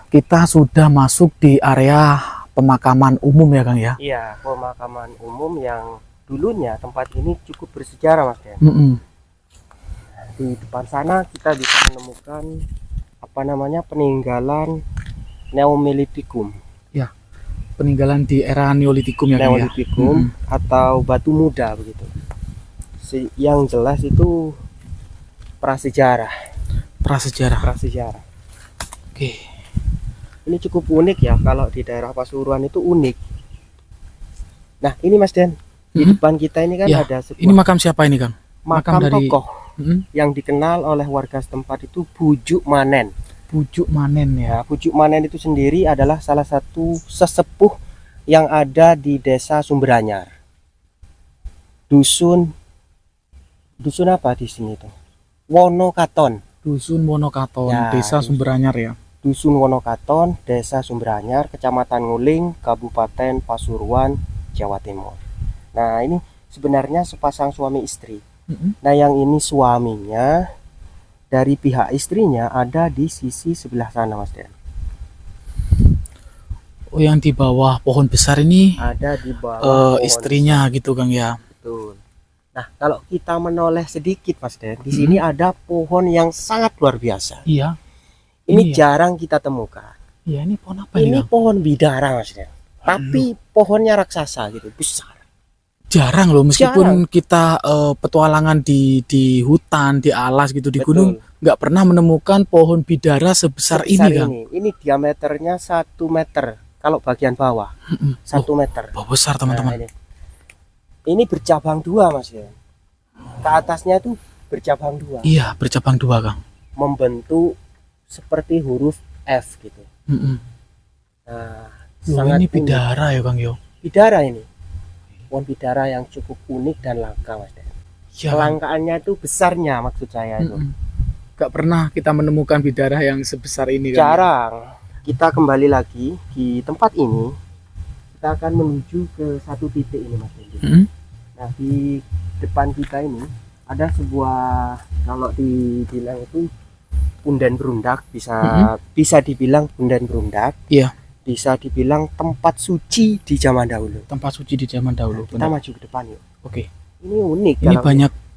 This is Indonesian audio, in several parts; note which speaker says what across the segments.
Speaker 1: kita sudah masuk di area pemakaman umum ya Kang ya?
Speaker 2: Iya, pemakaman umum yang dulunya tempat ini cukup bersejarah Mas Den. Di depan sana kita bisa menemukan peninggalan Neolitikum.
Speaker 1: Ya, peninggalan di era Neolitikum ya Kang ya?
Speaker 2: Neolitikum atau batu muda begitu. Yang jelas itu prasejarah. Prasejarah.
Speaker 1: Oke.
Speaker 2: Ini cukup unik ya, kalau di daerah Pasuruan itu unik. Nah ini Mas Den, di depan kita ini kan
Speaker 1: ya,
Speaker 2: ada sebuah
Speaker 1: ini makam siapa ini Kang?
Speaker 2: makam
Speaker 1: dari
Speaker 2: tokoh yang dikenal oleh warga setempat itu Bujuk Manen.
Speaker 1: Bujuk Manen ya.
Speaker 2: Nah, Bujuk Manen itu sendiri adalah salah satu sesepuh yang ada di desa Sumberanyar. Dusun apa di sini tuh? Wonokaton.
Speaker 1: Dusun Wonokaton,
Speaker 2: Ya,
Speaker 1: desa Sumberanyar ya.
Speaker 2: Dusun Wonokaton, Desa Sumberanyar, Kecamatan Nguling, Kabupaten Pasuruan, Jawa Timur. Nah, ini sebenarnya sepasang suami istri. Nah, yang ini suaminya, dari pihak istrinya ada di sisi sebelah sana, Mas Den.
Speaker 1: Oh, yang di bawah pohon besar ini
Speaker 2: Ada di bawah
Speaker 1: istrinya gitu Kang ya.
Speaker 2: Betul. Nah, kalau kita menoleh sedikit, Mas Den, di sini ada pohon yang sangat luar biasa.
Speaker 1: Iya.
Speaker 2: Ini jarang kita temukan.
Speaker 1: Iya, ini pohon apa ini?
Speaker 2: Ini pohon bidara, Mas Den. Tapi pohonnya raksasa gitu, besar.
Speaker 1: Jarang loh, meskipun kita petualangan di hutan, di alas gitu, di gunung, nggak pernah menemukan pohon bidara sebesar ini kan.
Speaker 2: Ini diameternya 1 meter kalau bagian bawah. 1 meter.
Speaker 1: Besar teman-teman.
Speaker 2: Nah, ini bercabang 2 Mas ya. Ke atasnya itu bercabang 2.
Speaker 1: Iya, bercabang 2 Kang.
Speaker 2: Membentuk seperti huruf F gitu. Nah,
Speaker 1: ini bidara ya Kang yo.
Speaker 2: Bidara ini. Pohon bidara yang cukup unik dan langka Mas. Ya, kelangkaannya itu besarnya maksud saya itu.
Speaker 1: Gak pernah kita menemukan bidara yang sebesar ini kan.
Speaker 2: Jarang. Kita kembali lagi di tempat ini. Kita akan menuju ke satu titik ini Mas. Nah, di depan kita ini ada sebuah, kalau dibilang itu punden berundak, bisa dibilang punden berundak.
Speaker 1: Iya.
Speaker 2: Bisa dibilang tempat suci di zaman dahulu.
Speaker 1: Tempat suci di zaman dahulu.
Speaker 2: Nah, kita maju ke depan yuk.
Speaker 1: Oke.
Speaker 2: Ini unik.
Speaker 1: Ini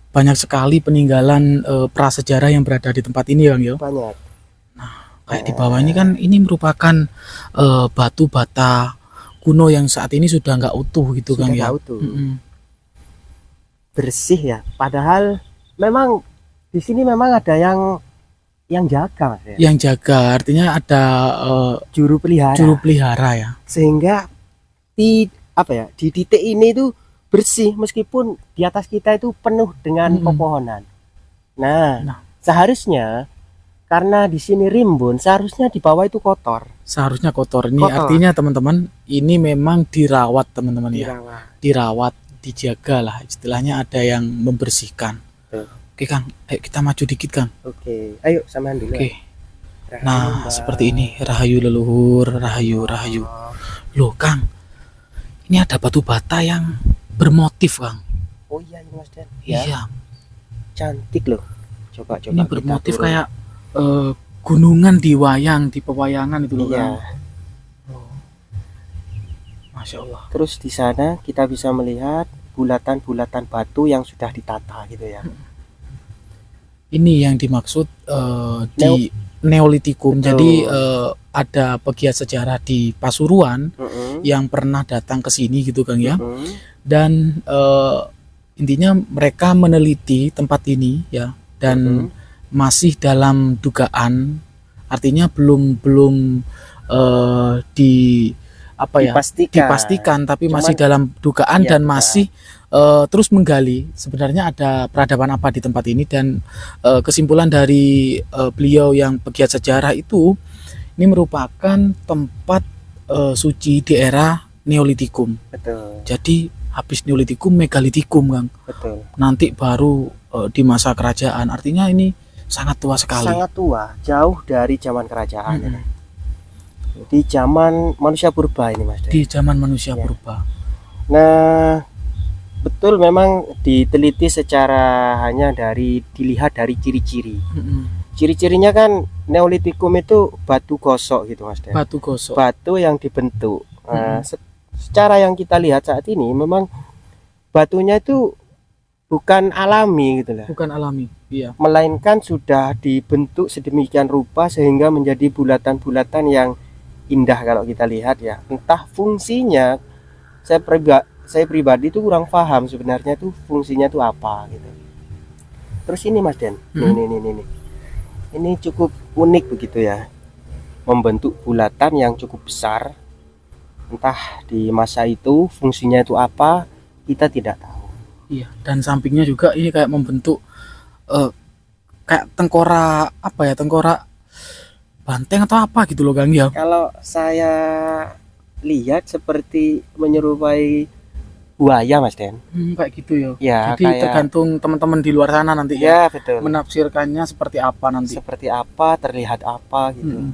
Speaker 1: banyak sekali peninggalan prasejarah yang berada di tempat ini Bang yo.
Speaker 2: Banyak.
Speaker 1: Nah, kayak di bawah ini kan, ini merupakan batu bata kuno yang saat ini sudah nggak utuh gitu Kang ya.
Speaker 2: Utuh. Bersih ya. Padahal memang di sini memang ada yang jaga Mas ya?
Speaker 1: Yang jaga, artinya ada
Speaker 2: juru pelihara ya, sehingga di titik ini itu bersih meskipun di atas kita itu penuh dengan pepohonan. Nah, seharusnya karena di sini rimbun, seharusnya di bawah itu kotor.
Speaker 1: Seharusnya kotor. Ini artinya teman-teman, ini memang dirawat teman-teman ya. Dirawat, dijaga lah, istilahnya ada yang membersihkan. Oke Kang, ayo kita maju dikit Kang.
Speaker 2: Oke, ayo samahan dulu.
Speaker 1: Oke. Nah, seperti ini, rahayu leluhur, rahayu. Loh Kang, ini ada batu bata yang bermotif Kang.
Speaker 2: Oh iya ini Mas Den.
Speaker 1: Iya.
Speaker 2: Cantik loh. Coba.
Speaker 1: Ini bermotif kayak gunungan di pewayangan itu loh Kang. Masya Allah.
Speaker 2: Terus di sana kita bisa melihat bulatan-bulatan batu yang sudah ditata gitu ya.
Speaker 1: Ini yang dimaksud di Neolitikum. Jadi ada pegiat sejarah di Pasuruan yang pernah datang ke sini gitu Kang ya. Dan intinya mereka meneliti tempat ini ya, dan masih dalam dugaan, artinya belum dipastikan, tapi masih dalam dugaan dan masih terus menggali sebenarnya ada peradaban apa di tempat ini. Dan kesimpulan dari beliau yang pegiat sejarah itu, ini merupakan tempat suci di era Neolitikum.
Speaker 2: Betul.
Speaker 1: Jadi habis Neolitikum, Megalitikum Kang.
Speaker 2: Betul.
Speaker 1: Nanti baru di masa kerajaan, artinya ini sangat tua sekali.
Speaker 2: Sangat tua, jauh dari zaman kerajaan. Di zaman manusia purba ini Mas.
Speaker 1: Di zaman manusia purba.
Speaker 2: Nah, betul, memang diteliti secara hanya dilihat dari ciri-ciri. Ciri-cirinya kan Neolitikum itu batu gosok gitu Mas Den.
Speaker 1: Batu gosok.
Speaker 2: Batu yang dibentuk. Nah, secara yang kita lihat saat ini memang batunya itu bukan alami gitu lah.
Speaker 1: Bukan alami. Iya.
Speaker 2: Melainkan sudah dibentuk sedemikian rupa sehingga menjadi bulatan-bulatan yang indah kalau kita lihat ya. Entah fungsinya, saya pribadi itu kurang paham sebenarnya itu fungsinya itu apa gitu. Terus ini Mas Den, ini cukup unik begitu ya, membentuk bulatan yang cukup besar. Entah di masa itu fungsinya itu apa, kita tidak tahu.
Speaker 1: Iya, dan sampingnya juga ini kayak membentuk kayak tengkorak apa ya, tengkorak banteng atau apa gitu loh Kang ya.
Speaker 2: Kalau saya lihat seperti menyerupai buaya Mas Den.
Speaker 1: Kayak gitu ya.
Speaker 2: Ya,
Speaker 1: jadi
Speaker 2: kayak...
Speaker 1: tergantung teman-teman di luar sana nanti
Speaker 2: ya, betul.
Speaker 1: Menafsirkannya seperti apa nanti.
Speaker 2: Seperti apa, terlihat apa gitu.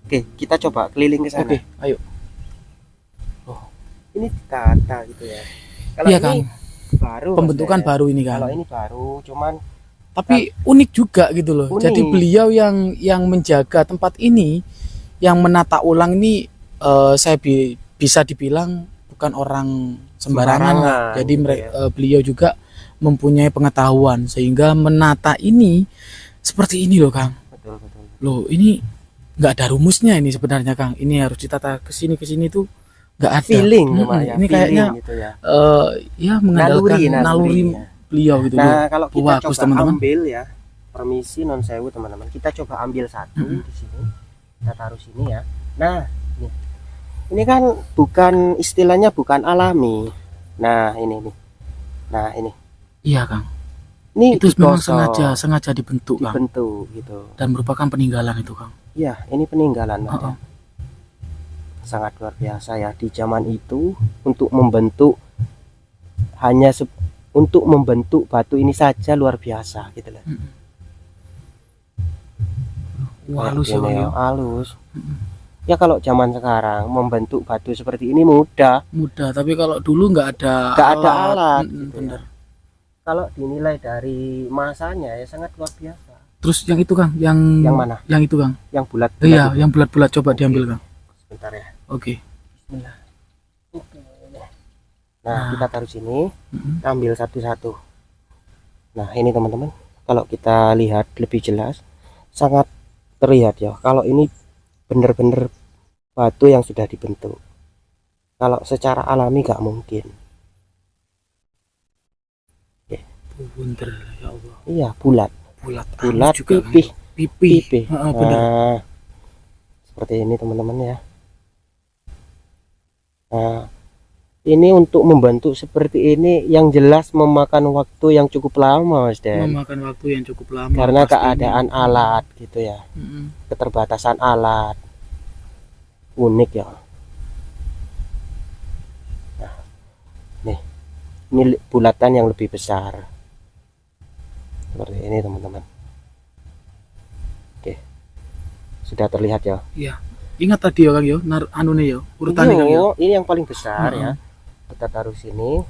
Speaker 2: Oke, kita coba keliling ke sana.
Speaker 1: Oke, ayo.
Speaker 2: Oh, ini ditata gitu ya. Kalau
Speaker 1: iya,
Speaker 2: ini
Speaker 1: Kang.
Speaker 2: Baru
Speaker 1: pembentukan baru ini kan.
Speaker 2: Kalau ini baru, cuman
Speaker 1: tapi unik juga gitu loh. Unik. Jadi beliau yang menjaga tempat ini, yang menata ulang ini, saya bisa dibilang bukan orang sembarangan. Jadi beliau juga mempunyai pengetahuan sehingga menata ini seperti ini loh Kang.
Speaker 2: Betul.
Speaker 1: Loh ini nggak ada rumusnya ini sebenarnya Kang. Ini harus ditata ke sini tuh nggak ada.
Speaker 2: Feeling
Speaker 1: ya. Ini feeling kayaknya gitu ya. Ya mengandalkan naluri beliau gitu.
Speaker 2: Nah kalau kita coba
Speaker 1: teman-teman.
Speaker 2: Ambil ya, permisi non sewu teman-teman, kita coba ambil satu di sini, kita taruh sini ya. Nah ini kan bukan, istilahnya bukan alami. Nah ini nih, nah ini.
Speaker 1: Iya Kang.
Speaker 2: Ini
Speaker 1: itu memang sengaja dibentuk Kang.
Speaker 2: Dibentuk gitu.
Speaker 1: Dan merupakan peninggalan itu Kang.
Speaker 2: Iya, ini peninggalan Mas. Sangat luar biasa ya di zaman itu untuk membentuk untuk membentuk batu ini saja luar biasa gitu loh.
Speaker 1: Halus ya,
Speaker 2: halus. Ya kalau zaman sekarang membentuk batu seperti ini mudah,
Speaker 1: tapi kalau dulu nggak ada
Speaker 2: alat
Speaker 1: gitu bener.
Speaker 2: Ya. Kalau dinilai dari masanya ya sangat luar biasa.
Speaker 1: Terus yang itu Kang, yang
Speaker 2: mana?
Speaker 1: Yang itu Kang,
Speaker 2: yang bulat.
Speaker 1: Iya, yang bulat coba diambil Kang.
Speaker 2: Sebentar ya.
Speaker 1: Oke.
Speaker 2: Bismillah. Nah, kita taruh sini, ambil satu-satu. Nah, ini teman-teman, kalau kita lihat lebih jelas, sangat terlihat ya. Kalau ini benar-benar batu yang sudah dibentuk. Kalau secara alami nggak mungkin.
Speaker 1: Bunter ya Allah.
Speaker 2: Iya, bulat
Speaker 1: juga,
Speaker 2: pipih.
Speaker 1: Benar.
Speaker 2: Seperti ini teman-teman ya. Nah, ini untuk membentuk seperti ini yang jelas memakan waktu yang cukup lama Mas Den.
Speaker 1: Memakan waktu yang cukup lama
Speaker 2: karena keadaan alat gitu ya. Keterbatasan alat. Unik ya. Nah, nih. Ini bulatan yang lebih besar. Seperti ini teman-teman. Oke. Sudah terlihat ya.
Speaker 1: Iya. Ingat tadi ya Kang yo, anune yo, urutannya Kang yo.
Speaker 2: Ini yang paling besar ya. Kita taruh sini,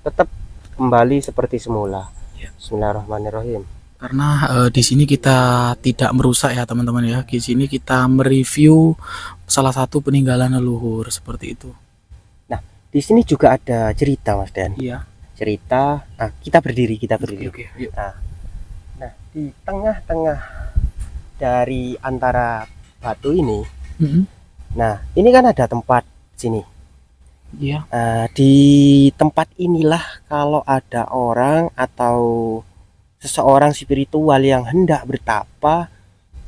Speaker 2: tetap kembali seperti semula. Bismillahirrahmanirrahim.
Speaker 1: Karena di sini kita tidak merusak ya teman-teman ya. Di sini kita mereview salah satu peninggalan leluhur seperti itu.
Speaker 2: Nah, di sini juga ada cerita Mas Dan.
Speaker 1: Iya.
Speaker 2: Cerita. Nah, kita berdiri.
Speaker 1: Oke, yuk.
Speaker 2: Nah, di tengah-tengah dari antara batu ini, nah ini kan ada tempat sini.
Speaker 1: Iya.
Speaker 2: Di tempat inilah kalau ada orang atau seseorang spiritual yang hendak bertapa,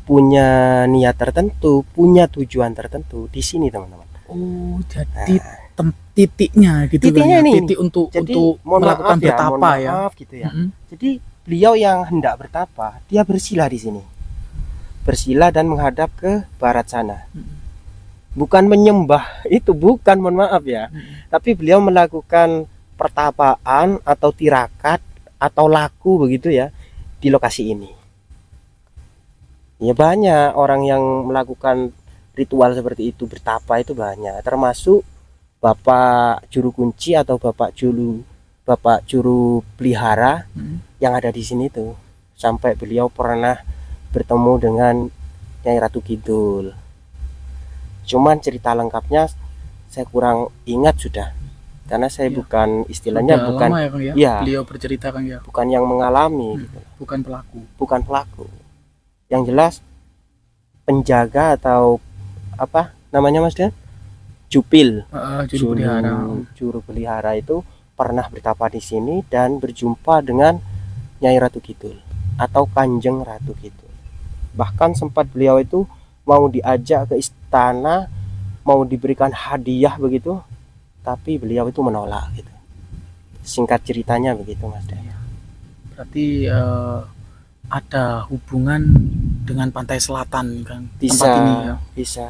Speaker 2: punya niat tertentu, punya tujuan tertentu, di sini teman-teman.
Speaker 1: Oh, jadi titiknya gitu
Speaker 2: titiknya
Speaker 1: kan ya?
Speaker 2: Nih.
Speaker 1: Titik untuk melakukan bertapa ya.
Speaker 2: Gitu ya. Jadi beliau yang hendak bertapa, dia bersila di sini. Bersila dan menghadap ke barat sana. Bukan menyembah, itu bukan, mohon maaf ya. Tapi beliau melakukan pertapaan atau tirakat atau laku begitu ya di lokasi ini. Ya banyak orang yang melakukan ritual seperti itu, bertapa itu banyak, termasuk Bapak Juru Kunci atau Bapak Juru Pelihara yang ada di sini tuh. Sampai beliau pernah bertemu dengan Nyai Ratu Kidul. Cuman cerita lengkapnya saya kurang ingat sudah, karena saya
Speaker 1: Iya.
Speaker 2: bukan istilahnya
Speaker 1: Sudah
Speaker 2: bukan
Speaker 1: lama ya Kang ya.
Speaker 2: Iya.
Speaker 1: Beliau bercerita Kang ya.
Speaker 2: bukan yang mengalami, gitu.
Speaker 1: Bukan pelaku.
Speaker 2: Bukan pelaku. Yang jelas penjaga atau apa namanya Mas Dan? Jupil.
Speaker 1: Juru pelihara.
Speaker 2: Juru pelihara itu pernah bertapa di sini dan berjumpa dengan Nyai Ratu Kidul atau Kanjeng Ratu Kidul. Bahkan sempat beliau itu mau diajak ke istana, mau diberikan hadiah begitu, tapi beliau itu menolak gitu. Singkat ceritanya begitu Mas Dan.
Speaker 1: Berarti ada hubungan dengan pantai selatan kan
Speaker 2: Bisa,
Speaker 1: tempat ini ya.
Speaker 2: bisa.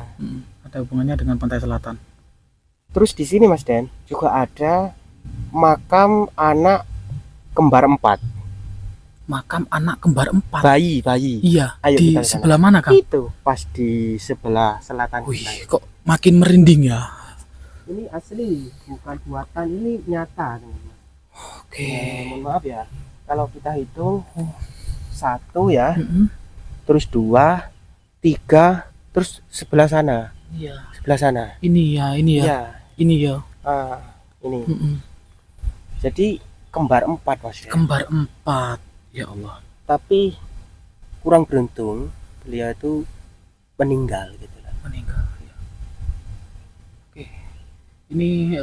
Speaker 1: Ada hubungannya dengan pantai selatan.
Speaker 2: Terus di sini Mas Dan juga ada makam anak kembar 4.
Speaker 1: Makam anak kembar 4.
Speaker 2: Bayi.
Speaker 1: Iya.
Speaker 2: Ayo
Speaker 1: Di
Speaker 2: kita ke sana.
Speaker 1: sebelah mana Kang?
Speaker 2: Itu pas di sebelah selatan.
Speaker 1: Wih,
Speaker 2: kita.
Speaker 1: kok makin merinding ya.
Speaker 2: Ini asli, bukan buatan, ini nyata teman-teman.
Speaker 1: Oke.
Speaker 2: Mohon maaf ya, kalau kita hitung 1 ya,
Speaker 1: Mm-mm.
Speaker 2: terus 2, 3, terus sebelah sana,
Speaker 1: Iya.
Speaker 2: sebelah sana.
Speaker 1: Ini ya.
Speaker 2: Iya.
Speaker 1: Ini ya.
Speaker 2: Ini.
Speaker 1: Mm-mm.
Speaker 2: Jadi kembar 4 Mas. Ya.
Speaker 1: Kembar 4. Ya Allah.
Speaker 2: Tapi kurang beruntung, beliau itu meninggal gitu lah.
Speaker 1: Meninggal ya. Oke. Ini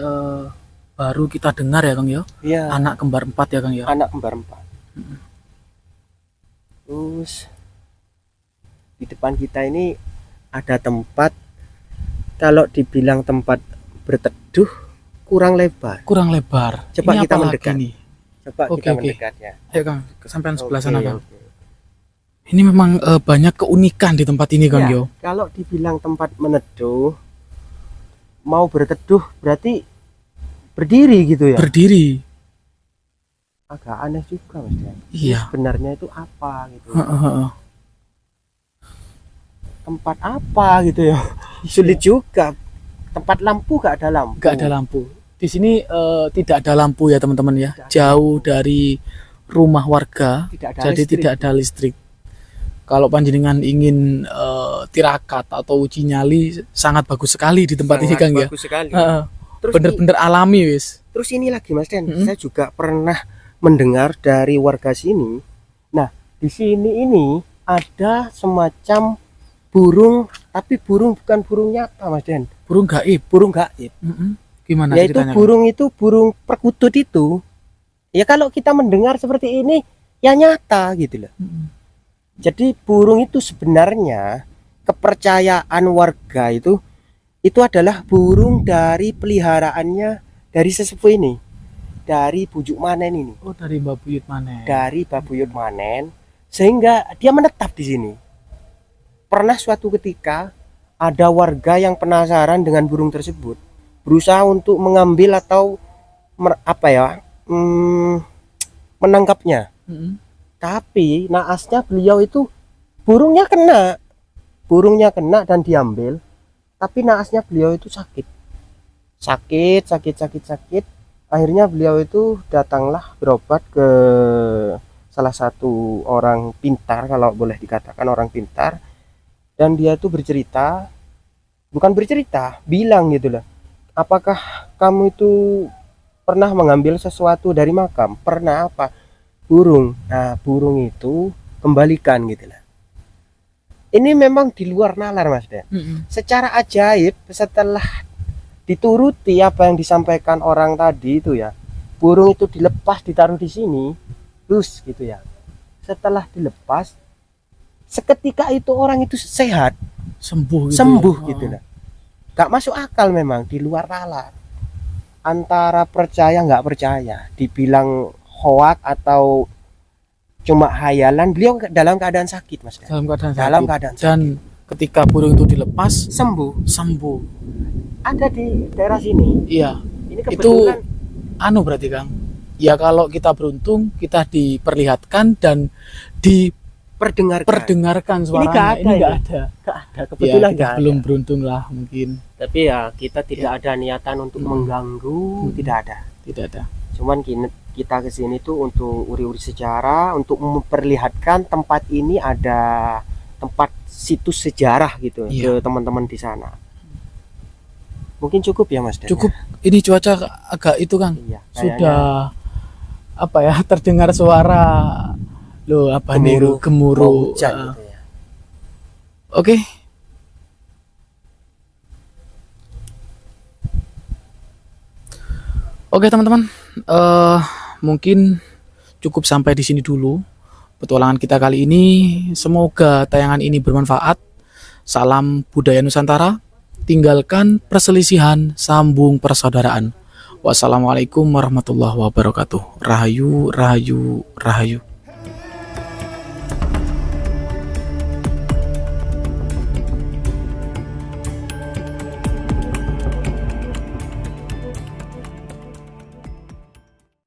Speaker 1: baru kita dengar ya Kang ya.
Speaker 2: Iya.
Speaker 1: Anak kembar 4 ya Kang ya.
Speaker 2: Anak kembar 4. Terus di depan kita ini ada tempat, kalau dibilang tempat berteduh kurang lebar.
Speaker 1: Kurang lebar.
Speaker 2: Coba
Speaker 1: Ini
Speaker 2: kita
Speaker 1: apa
Speaker 2: mendekat.
Speaker 1: lagi nih?
Speaker 2: Coba
Speaker 1: Oke,
Speaker 2: kita
Speaker 1: oke.
Speaker 2: mendekat ya.
Speaker 1: Ayo Kang, sampai sebelah
Speaker 2: Oke,
Speaker 1: sana Kang.
Speaker 2: oke.
Speaker 1: Ini memang banyak keunikan di tempat ini Kang
Speaker 2: Ya,
Speaker 1: Yo.
Speaker 2: kalau dibilang tempat meneduh, mau berteduh berarti berdiri gitu ya.
Speaker 1: Berdiri.
Speaker 2: Agak aneh juga Mas Dan.
Speaker 1: Iya.
Speaker 2: Sebenarnya itu apa gitu.
Speaker 1: Heeh.
Speaker 2: Tempat apa gitu ya. Sulit juga. Tempat lampu gak ada lampu.
Speaker 1: Gak ada lampu. Di sini tidak ada lampu ya teman-teman ya.
Speaker 2: Tidak ada
Speaker 1: Jauh dari rumah warga.
Speaker 2: Tidak ada
Speaker 1: Jadi
Speaker 2: listrik.
Speaker 1: tidak ada listrik. Kalau panjenengan ingin tirakat atau uji nyali, sangat bagus sekali di tempat ini
Speaker 2: Sangat
Speaker 1: Kang ya.
Speaker 2: bagus sekali.
Speaker 1: Heeh.
Speaker 2: Terus
Speaker 1: Bener-bener alami wis.
Speaker 2: Terus ini lagi Mas Den,
Speaker 1: Mm-mm.
Speaker 2: saya juga pernah mendengar dari warga sini. Nah, di sini ini ada semacam burung, tapi burung bukan burung nyata Mas Den.
Speaker 1: Burung gaib.
Speaker 2: Burung gaib.
Speaker 1: Mm-mm. Gimana
Speaker 2: Yaitu
Speaker 1: ceritanya? Kang?
Speaker 2: burung itu burung perkutut itu. Ya kalau kita mendengar seperti ini ya nyata gitu loh.
Speaker 1: Mm-mm.
Speaker 2: Jadi burung itu sebenarnya kepercayaan warga itu adalah burung dari peliharaannya dari sesepuh ini. Dari Bujuk Manen ini.
Speaker 1: Oh, dari Mbak Buyut mana?
Speaker 2: Dari Babuyut Manen, sehingga dia menetap di sini. Pernah suatu ketika ada warga yang penasaran dengan burung tersebut, berusaha untuk mengambil atau menangkapnya.
Speaker 1: Mm-mm.
Speaker 2: Tapi naasnya beliau itu burungnya kena dan diambil, tapi naasnya beliau itu sakit. Akhirnya beliau itu datanglah berobat ke salah satu orang pintar, kalau boleh dikatakan orang pintar, dan dia itu bilang gitu loh, apakah kamu itu pernah mengambil sesuatu dari makam? Pernah apa? Burung. Nah, burung itu kembalikan gitu lah. Ini memang di luar nalar Mas Den.
Speaker 1: Mm-mm.
Speaker 2: Secara ajaib, setelah dituruti apa yang disampaikan orang tadi itu ya, burung itu dilepas, ditaruh di sini terus gitu ya. Setelah dilepas, seketika itu orang itu sehat,
Speaker 1: Sembuh gitu.
Speaker 2: sembuh
Speaker 1: ya?
Speaker 2: gitu lah. Gak masuk akal, memang di luar nalar. Antara percaya nggak percaya, dibilang hoak atau cuma hayalan, beliau dalam keadaan sakit Mas.
Speaker 1: Dalam keadaan sakit.
Speaker 2: Dalam keadaan sakit.
Speaker 1: Dan ketika burung itu dilepas,
Speaker 2: Sembuh. Ada di daerah sini.
Speaker 1: Iya.
Speaker 2: Ini
Speaker 1: Itu
Speaker 2: kebetulan
Speaker 1: berarti Kang. Ya kalau kita beruntung, kita diperlihatkan dan diperdengarkan
Speaker 2: Ini
Speaker 1: suaranya.
Speaker 2: nggak ada,
Speaker 1: Ini nggak
Speaker 2: ini.
Speaker 1: ada.
Speaker 2: nggak ada,
Speaker 1: Ya,
Speaker 2: kebetulan
Speaker 1: kita
Speaker 2: nggak
Speaker 1: belum
Speaker 2: ada.
Speaker 1: beruntung lah mungkin.
Speaker 2: Tapi ya kita tidak ada niatan untuk mengganggu, tidak ada.
Speaker 1: Tidak ada.
Speaker 2: Cuman kita kesini tuh untuk uri-uri sejarah, untuk memperlihatkan tempat ini ada tempat situs sejarah gitu
Speaker 1: Iya.
Speaker 2: ke teman-teman di sana. Mungkin cukup ya Mas Dan?
Speaker 1: Cukup. Ini cuaca agak itu Kang.
Speaker 2: Iya,
Speaker 1: Sudah apa ya, terdengar suara loh apa nih
Speaker 2: Gemuruh,
Speaker 1: gemuruh.
Speaker 2: mau hujan gitu ya.
Speaker 1: Oke. Oke teman-teman, mungkin cukup sampai di sini dulu petualangan kita kali ini. Semoga tayangan ini bermanfaat. Salam budaya Nusantara. Tinggalkan perselisihan, sambung persaudaraan. Wassalamualaikum warahmatullahi wabarakatuh. Rahayu, rahayu, rahayu.